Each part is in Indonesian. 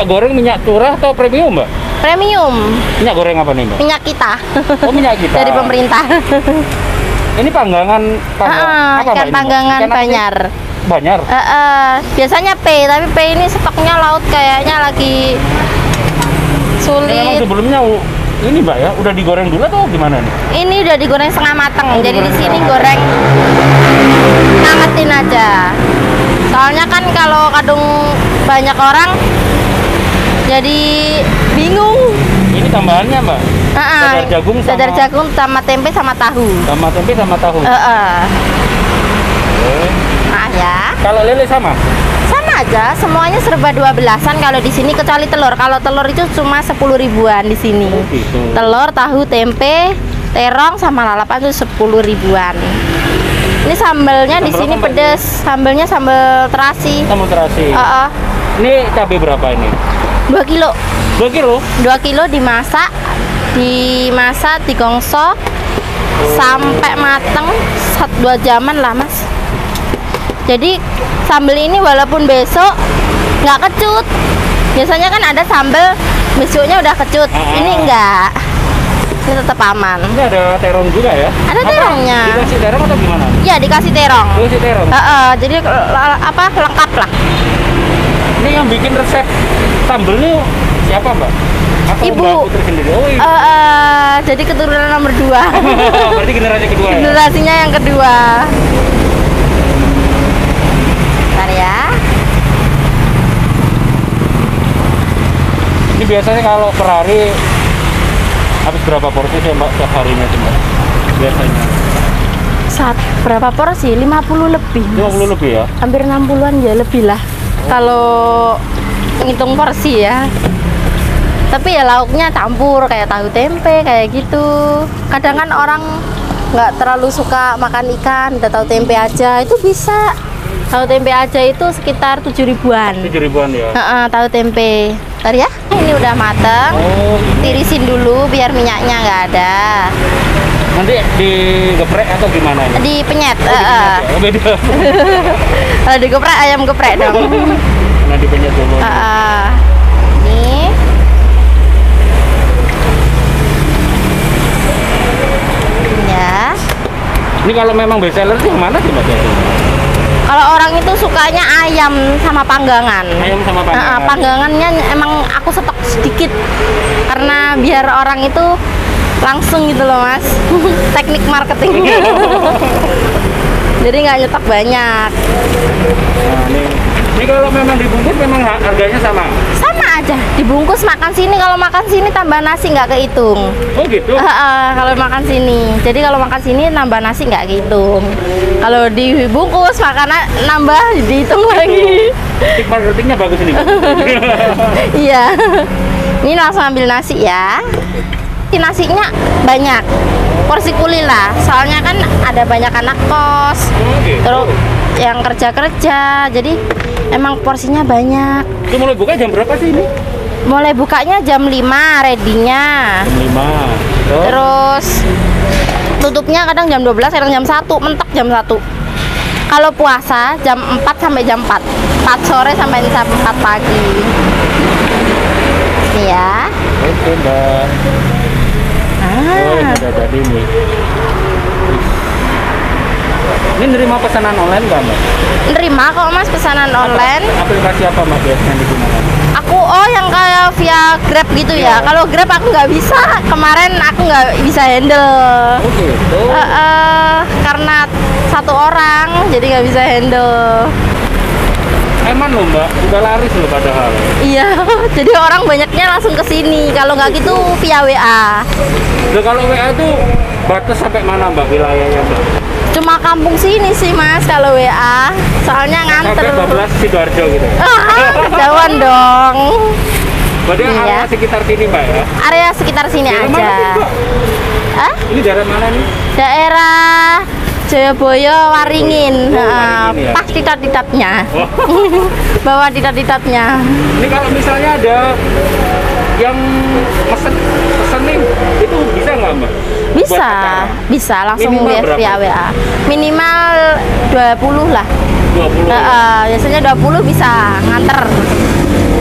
goreng minyak curah atau premium, Mbak? Premium. Minyak goreng apa nih, Mbak? Minyak kita. Oh, minyak kita. Dari pemerintah. Ini panggangan apa, ikan Mbak, ini, panggangan Mbak? Ikan apa sih? Banyar. Banyar. Biasanya P, tapi P ini stoknya laut kayaknya lagi Memang sulit. sebelumnya ini, Mbak ya, udah digoreng dulu atau gimana nih? Ini udah digoreng setengah mateng, Oh, jadi di digoreng sini setengah goreng angetin aja. Soalnya kan kalau kadung banyak orang jadi bingung. Ini tambahannya, Mbak? Dadar jagung sama Dadar jagung sama tempe sama tahu. sama tempe sama tahu. Oke. Nah ya, Kalau lele sama? sama aja, semuanya serba 12-an kalau di sini kecuali telur. Kalau telur itu cuma 10 ribuan di sini. Oh, gitu. Telur, tahu, tempe, terong sama lalapan itu 10 ribuan. Ini sambalnya di Sambal sini apa, Mbak? pedes, sambalnya sambal terasi. Sambal terasi. Ini cabai berapa ini? 2 kilo. 2 kilo? 2 kilo dimasak, digongso sampai mateng 2 jaman lah, Mas. Jadi sambal ini walaupun besok nggak kecut, biasanya kan ada sambal besoknya udah kecut, ini enggak, ini tetap aman. Ini ada terong juga ya? Ada terongnya. Dikasih terong atau gimana? Ya dikasih terong. Dikasih terong. Jadi lengkap lah. Ini yang bikin resep sambelnya siapa, Mbak? Atau Ibu. Mbak Putri sendiri? Oh, ibu. Jadi keturunan nomor 2. Berarti generasi kedua ya? Generasinya yang kedua. Bentar ya. Ini biasanya kalau per hari habis berapa porsi sih, Mbak, setiap harinya sih, Mbak? Biasanya Berapa porsi? 50 lebih. 50 lebih ya? Hampir 60-an ya lebih lah. Kalau ngitung porsi ya. Tapi ya lauknya campur kayak tahu tempe kayak gitu. Kadang kan orang nggak terlalu suka makan ikan, udah tahu tempe aja itu bisa. Tahu tempe aja itu sekitar 7 ribuan. 7 ribuan ya? Tahu tempe. Bentar ya. Ini udah mateng. Oh, Tirisin dulu biar minyaknya nggak ada. nanti digeprek atau gimana ini? Dipenyet. Oh, beda. Kalau digeprek ayam geprek dong. Nah, dipenyet dulu. Ini ya. Ini kalau memang best seller sih mana sih, Mbak? Kalau orang itu sukanya ayam sama panggangan. Ayam sama panggangan. Panggangannya emang aku stok sedikit karena biar orang itu langsung gitu loh, Mas. Teknik marketing. Jadi nggak nyetok banyak. Nah, ini kalau memang dibungkus memang harganya sama? Sama aja, dibungkus makan sini. Kalau makan sini tambah nasi nggak kehitung. Oh gitu? Kalau makan sini, jadi kalau makan sini nambah nasi nggak kehitung. Kalau dibungkus makanan nambah dihitung lagi. Tik marketingnya bagus ini, Mbak. Iya. Ini langsung ambil nasi ya. Ini nasinya banyak, porsi kuli lah. Soalnya kan ada banyak anak kos, Gitu. terus yang kerja, jadi emang porsinya banyak. Itu mulai buka jam berapa sih ini? Mulai bukanya jam 5 ready-nya. Jam 5. Terus tutupnya kadang jam 12, kadang jam 1, mentok jam 1. Kalau puasa jam 4 sampai jam 4. 4 sore sampai jam 4 pagi. Ini ya. Oke, Mbak. Oh, ini udah jadi nih. Ini nerima pesanan online nggak, Mbak? Nerima kok, Mas, pesanan online. Aplikasi apa, Mbak, biasanya digunakan? Aku yang kayak via Grab gitu ya. Kalau Grab aku nggak bisa. Kemarin aku nggak bisa handle. Oh gitu. Karena satu orang, jadi nggak bisa handle. Eman loh, Mbak, udah laris loh padahal. Iya, jadi orang banyaknya langsung ke sini. Kalau nggak gitu via WA. Loh, kalau WA tuh batas sampai mana, Mbak, wilayahnya, Mbak? Cuma kampung sini sih, Mas, kalau WA. Soalnya nganter. Sampai 12 Sidoarjo gitu. Kejauhan dong. Berarti Iya. area sekitar sini, Mbak ya? Area sekitar sini Daerah mana aja. sih, Mbak? Hah? Ini daerah mana nih? Daerah Jayabaya Waringin. Oh, Waringin ya. Pas titat-titatnya. Oh. Bawa titat-titatnya. Ini kalau misalnya ada yang pesen nih, itu bisa nggak, Mbak? Buat Bisa, acara? bisa langsung Minimal berapa? via WA. Minimal 20 lah. 20. Biasanya 20 bisa nganter.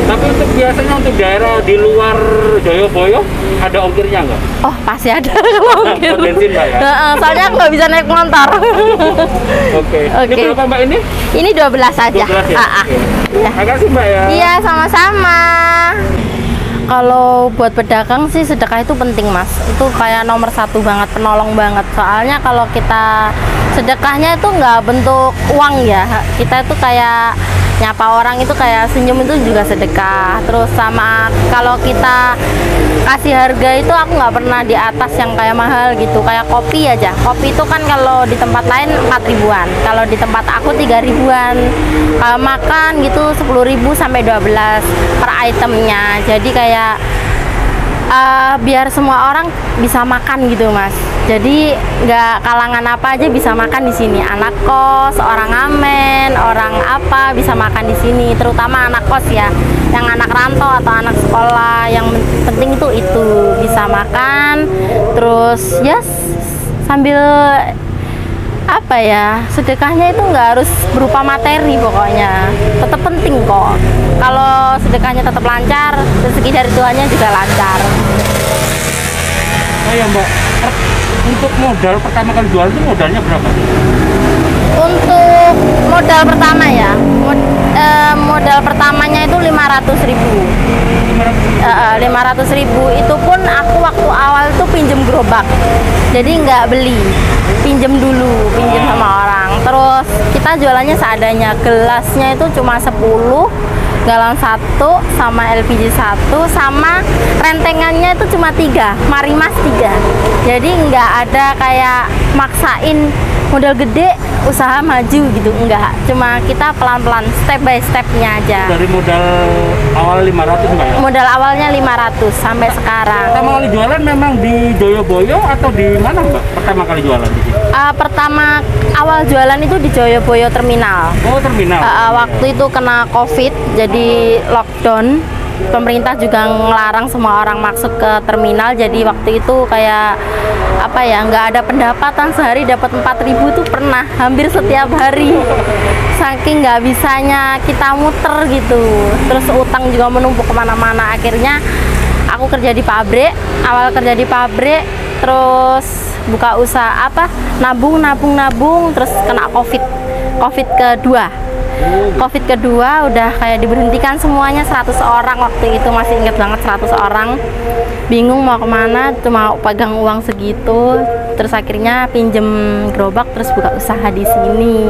Tapi untuk biasanya untuk daerah di luar Joyoboyo ada ongkirnya nggak? Oh pasti ada kalau ongkir. Bensin Mbak ya? Soalnya aku nggak bisa naik motor. Oke. Oke. Ini berapa Mbak ini? Ini 12 aja. 12 ya? Oke. Iya. Makasih Mbak ya. Iya, sama-sama. Kalau buat pedagang sih sedekah itu penting mas. Itu kayak nomor satu banget, penolong banget. Soalnya kalau kita sedekahnya itu nggak bentuk uang ya. Kita itu kayak nyapa orang itu kayak senyum itu juga sedekah. Terus sama kalau kita kasih harga itu aku nggak pernah di atas yang kayak mahal gitu. Kayak kopi aja. Kopi itu kan kalau di tempat lain 4 ribuan. Kalau di tempat aku 3 ribuan. Kalau makan gitu 10.000 sampai 12 per itemnya. Jadi kayak biar semua orang bisa makan gitu mas. Jadi nggak kalangan apa aja bisa makan di sini. Anak kos, orang ngamen, orang apa bisa makan di sini. Terutama anak kos ya, yang anak rantau atau anak sekolah. Yang penting itu bisa makan. Terus ya sambil apa ya, sedekahnya itu nggak harus berupa materi pokoknya. Tetap penting kok. Kalau sedekahnya tetap lancar, rezeki dari Tuhannya juga lancar. Oh ya Mbak, untuk modal pertama kali jualan itu modalnya berapa? Untuk modal pertama ya, modal pertamanya itu 500.000. 500.000 itu pun aku waktu awal itu pinjem gerobak. Jadi nggak beli, pinjem dulu, pinjem sama orang. Terus kita jualannya seadanya, gelasnya itu cuma 10, galon 1 sama LPG 1 sama rentengannya itu cuma 3, Marimas 3. Jadi nggak ada kayak maksain modal gede usaha maju gitu, enggak. Cuma kita pelan-pelan step by stepnya aja. Dari modal awal 500 Mbak ya? Modal awalnya 500 sampai sekarang. Pertama kali jualan memang di Joyoboyo atau di mana Mbak? Pertama kali jualan di sini? Pertama awal jualan itu di Joyoboyo terminal. Oh terminal. Waktu itu kena COVID, jadi lockdown. Pemerintah juga ngelarang semua orang masuk ke terminal. Jadi waktu itu kayak apa ya, nggak ada pendapatan, sehari dapat 4.000 tuh pernah hampir setiap hari. Saking nggak bisanya kita muter gitu. Terus utang juga menumpuk kemana-mana. Akhirnya aku kerja di pabrik. Awal kerja di pabrik, terus buka usaha nabung, terus kena COVID kedua. COVID kedua udah kayak diberhentikan semuanya 100 orang waktu itu, masih inget banget 100 orang. Bingung mau kemana, cuma pegang uang segitu. Terus akhirnya pinjem gerobak, terus buka usaha di sini.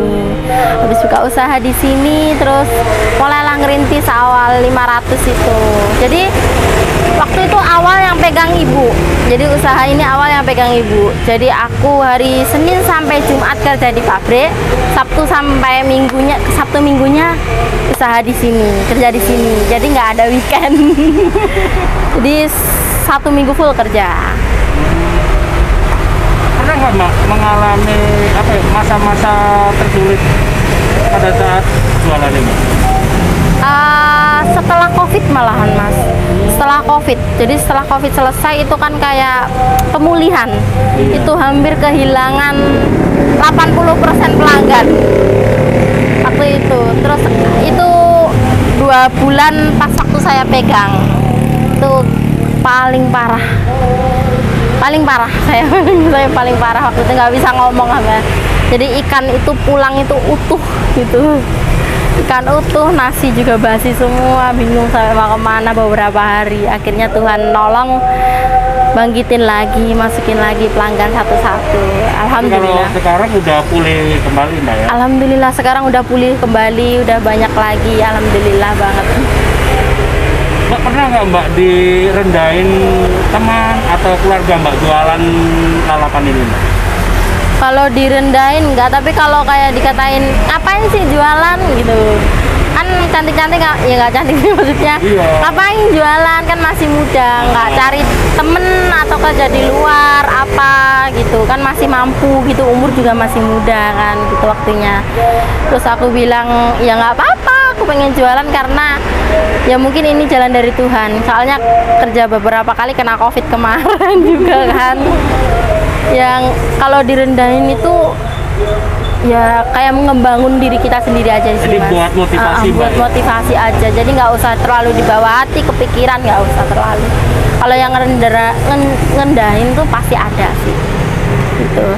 Habis buka usaha di sini, terus mulailah ngerintis awal 500 itu. Jadi waktu itu awal yang pegang ibu. Jadi usaha ini awal yang pegang ibu. Jadi aku hari Senin sampai Jumat kerja di pabrik, Sabtu sampai Sabtu minggunya usaha di sini, kerja di sini. Jadi nggak ada weekend. Jadi 1 minggu full kerja. Pernah nggak Mbak mengalami masa-masa tersulit pada saat jualan ini? Setelah COVID malahan mas. Setelah COVID, jadi setelah COVID selesai itu kan kayak pemulihan. Itu hampir kehilangan 80% pelanggan waktu itu. Terus itu 2 bulan pas waktu saya pegang itu paling parah saya paling parah waktu itu, nggak bisa ngomong apa. Jadi ikan itu pulang itu utuh gitu, ikan utuh, nasi juga basi semua, bingung sampai mau kemana beberapa hari. Akhirnya Tuhan nolong, bangkitin lagi, masukin lagi pelanggan satu-satu. Alhamdulillah. Kalau sekarang udah pulih kembali Mbak ya? Alhamdulillah sekarang udah pulih kembali, udah banyak lagi. Alhamdulillah banget. Mbak pernah nggak Mbak direndahin teman atau keluarga Mbak jualan lalapan ini Mbak? Kalau direndahin enggak, tapi kalau kayak dikatain ngapain sih jualan gitu kan, cantik-cantik ya nggak cantik sih maksudnya. Iya. Ngapain jualan, kan masih muda, nggak cari temen atau kerja di luar apa gitu kan, masih mampu gitu, umur juga masih muda kan gitu waktunya. Terus aku bilang ya nggak apa-apa, aku pengen jualan karena ya mungkin ini jalan dari Tuhan. Soalnya kerja beberapa kali kena COVID kemarin juga kan. Yang kalau direndahin itu ya kayak membangun diri kita sendiri aja sih, Jadi Mas. buat motivasi, buat Mbak, ya? motivasi aja, jadi nggak usah terlalu dibawa hati, kepikiran nggak usah terlalu. Kalau yang ngendahin tuh pasti ada sih gitu.